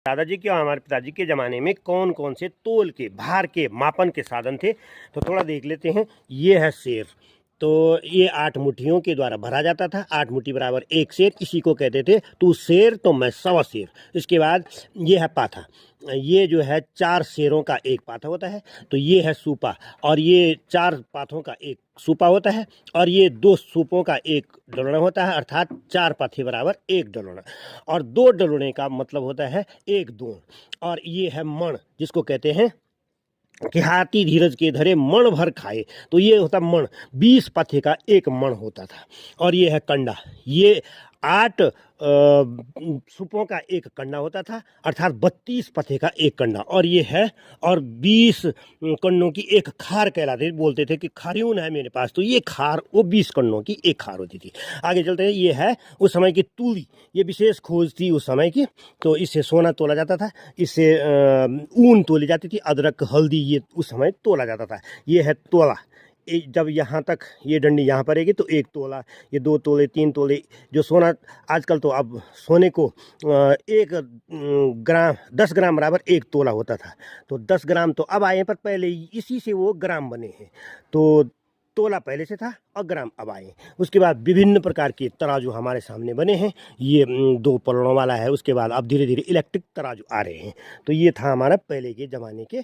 दादाजी के और हमारे पिताजी के ज़माने में कौन कौन से तोल के भार के मापन के साधन थे, तो थोड़ा देख लेते हैं। ये है सेर, तो ये 8 मुट्ठियों के द्वारा भरा जाता था। 8 मुट्ठी बराबर 1 सेर, इसी को कहते थे तू सेर तो मैं 100 सेर। इसके बाद ये है पाथा, ये जो है 4 सेरों का एक पाथा होता है। तो ये है सूपा, और ये 4 पाथों का एक सूपा होता है, और ये 2 सूपों का एक डलोना होता है, अर्थात 4 पाथे बराबर 1 डलोना, और 2 डलोने का मतलब होता है 1 दून। और ये है मण, जिसको कहते हैं कि हाथी धीरज के धरे मण भर खाए, तो ये होता मण, 20 पथे का एक मण होता था। और ये है कंडा, ये 8 सूपों का एक कंडा होता था, अर्थात 32 पथे का एक कंडा। और ये है, और 20 कंडों की एक खार कहलाते, बोलते थे कि खारियून है मेरे पास, तो ये खार, वो 20 कंडों की एक खार होती थी। आगे चलते हैं। ये है उस समय की तूली, ये विशेष खोज थी उस समय की, तो इससे सोना तोला जाता था, इससे ऊन तोली जाती थी, अदरक हल्दी ये उस समय तोला जाता था। ये है तोला, जब यहाँ तक ये डंडी यहाँ पर रहेगी तो 1 तोला, ये 2 तोले 3 तोले जो सोना। आजकल तो अब सोने को 1 ग्राम 10 ग्राम बराबर 1 तोला होता था, तो 10 ग्राम तो अब आए, पर पहले इसी से वो ग्राम बने हैं। तो तोला पहले से था और ग्राम अब आए। उसके बाद विभिन्न प्रकार के तराजू हमारे सामने बने हैं। ये 2 पलड़ों वाला है, उसके बाद अब धीरे धीरे इलेक्ट्रिक तराजू आ रहे हैं। तो ये था हमारा पहले के ज़माने के